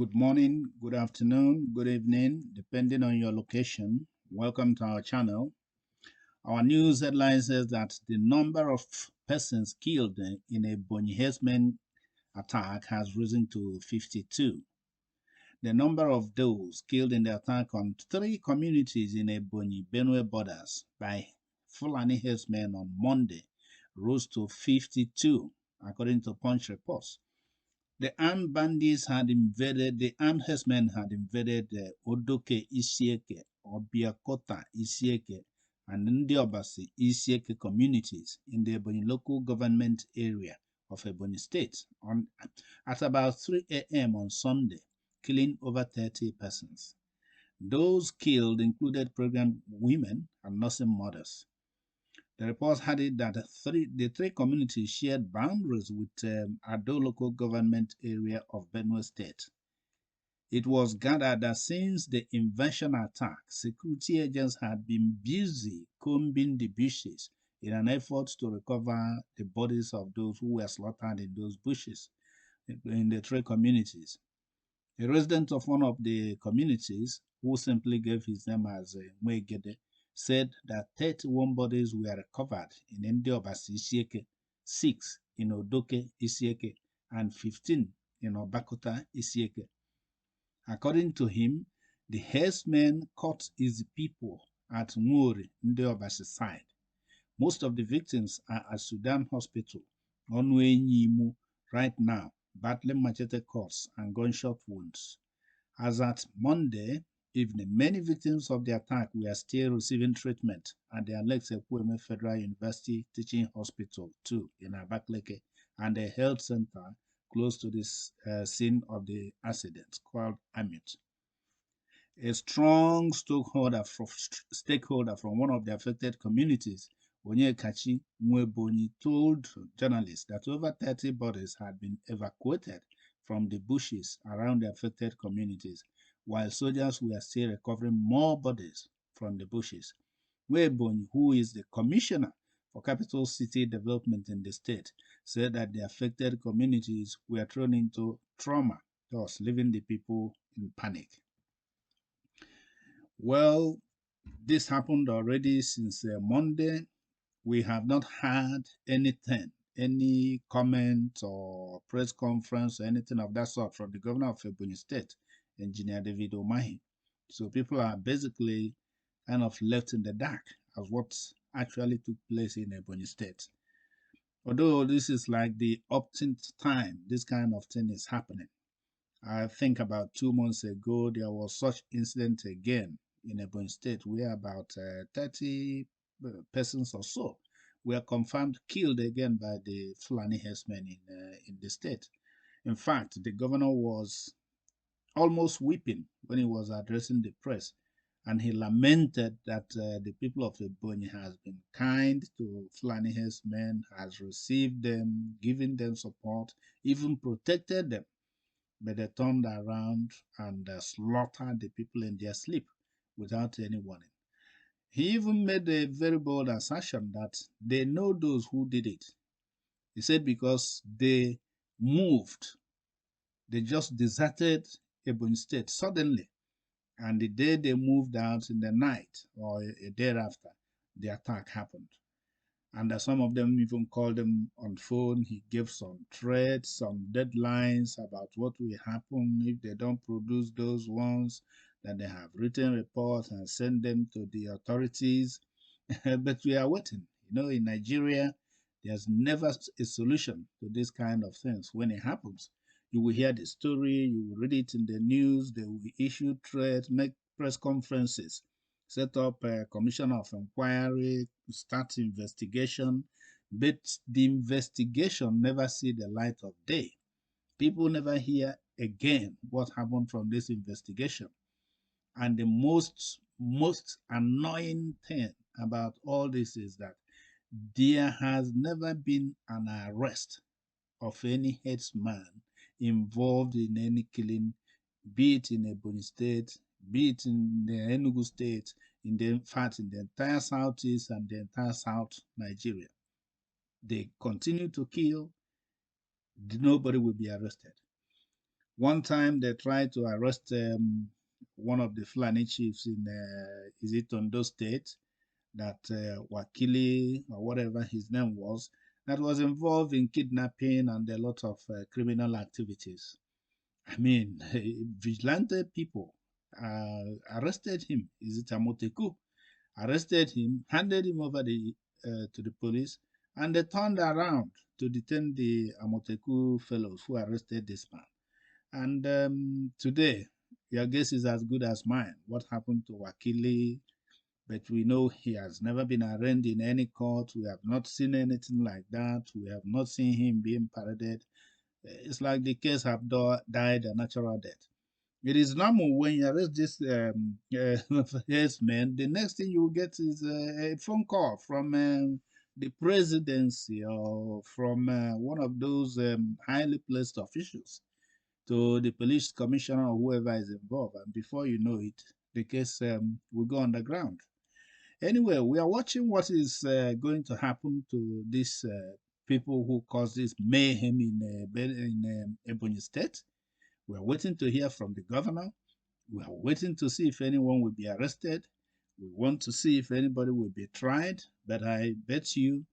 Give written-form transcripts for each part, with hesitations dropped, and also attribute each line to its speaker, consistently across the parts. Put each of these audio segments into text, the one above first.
Speaker 1: Good morning, good afternoon, good evening, depending on your location. Welcome to our channel. Our news headline says that the number of persons killed in a Ebonyi Herdsmen attack has risen to 52. The number of those killed in the attack on three communities in Ebonyi Benue borders by Fulani herdsmen on Monday rose to 52, according to Punch reports. The armed bandits had invaded, the armed herdsmen had invaded the Odoke Isieke, Obiakota Isieke, and Ndiobasi Isieke communities in the Ebonyi local government area of Ebonyi State at about 3 a.m. on Sunday, killing over 30 persons. Those killed included pregnant women and nursing mothers. The report added that the three communities shared boundaries with Ado local government area of Benue State. It was gathered that since the invasion attack, security agents had been busy combing the bushes in an effort to recover the bodies of those who were slaughtered in those bushes in the three communities. A resident of one of the communities, who simply gave his name as Mwegede, said that 31 bodies were recovered in Ndiobasi Isieke, 6 in Odoke Isieke, and 15 in Obakota Isieke. According to him, the herdsmen caught his people at Muri, Ndiobasi side. Most of the victims are at Sudan Hospital, Onwenyimu, right now, battling machete cuts and gunshot wounds. As at Monday evening, many victims of the attack were still receiving treatment at the Alex Ekwueme Federal University Teaching Hospital 2 in Abakaliki and a health center close to this scene of the accident called Amit. A strong stakeholder from one of the affected communities, Onyekachi Mwebonyi, told journalists that over 30 bodies had been evacuated from the bushes around the affected communities, while soldiers were still recovering more bodies from the bushes. Ebonyi, who is the commissioner for capital city development in the state, said that the affected communities were thrown into trauma, thus leaving the people in panic. Well, this happened already since Monday. We have not had anything, any comment or press conference or anything of that sort from the governor of Ebonyi State, Engineer David Umahi. So people are basically kind of left in the dark as what actually took place in Ebonyi State. Although this is like the upteenth time this kind of thing is happening. I think about 2 months ago, there was such incident again in Ebonyi State where about 30 persons or so were confirmed killed again by the Fulani herdsmen in the state. In fact, the governor was almost weeping when he was addressing the press, and he lamented that the people of Ebonyi has been kind to Fulani herdsmen, has received them, given them support, even protected them, but they turned around and slaughtered the people in their sleep without any warning. He even made a very bold assertion that they know those who did it. He said because they moved, they just deserted Ebonyi State suddenly, and the day they moved out in the night or a day after, the attack happened. And some of them even called him on phone. He gave some threats, some deadlines about what will happen if they don't produce those ones, that they have written reports and send them to the authorities. But we are waiting. You know, in Nigeria, there's never a solution to this kind of things. When it happens, you will hear the story, you will read it in the news, they will issue threats, make press conferences, set up a commission of inquiry, start investigation, but the investigation never see the light of day. People never hear again what happened from this investigation. And the most annoying thing about all this is that there has never been an arrest of any headsman involved in any killing, be it in Ebonyi State, be it in the Enugu State, in fact, in the entire Southeast and the entire South Nigeria. They continue to kill, nobody will be arrested. One time they tried to arrest one of the Fulani chiefs in, is it Ondo State, that Wakili or whatever his name was, that was involved in kidnapping and a lot of criminal activities. I mean, vigilante people arrested him. Is it Amoteku? Arrested him, handed him over to the police, and they turned around to detain the Amoteku fellows who arrested this man. And today, your guess is as good as mine. What happened to Wakili? But we know he has never been arraigned in any court. We have not seen anything like that. We have not seen him being paraded. It's like the case have died a natural death. It is normal when you arrest this herdsmen, the next thing you will get is a phone call from the presidency or from one of those highly placed officials to the police commissioner or whoever is involved. And before you know it, the case will go underground. Anyway, we are watching what is going to happen to these people who caused this mayhem in Ebonyi State. We are waiting to hear from the governor. We are waiting to see if anyone will be arrested. We want to see if anybody will be tried, but I bet you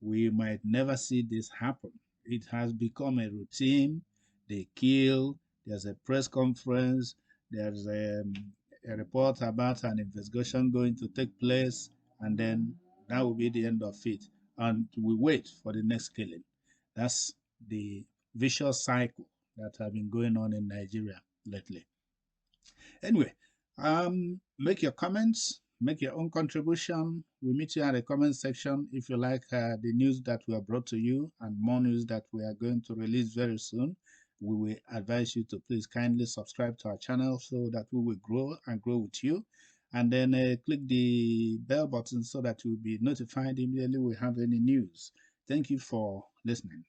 Speaker 1: we might never see this happen. It has become a routine. They kill, there's a press conference, there's a report about an investigation going to take place, and then that will be the end of it. And we wait for the next killing. That's the vicious cycle that has been going on in Nigeria lately. Anyway, make your comments, make your own contribution. We meet you at the comment section if you like the news that we have brought to you and more news that we are going to release very soon. We will advise you to please kindly subscribe to our channel so that we will grow and grow with you. And then click the bell button so that you'll be notified immediately we have any news. Thank you for listening.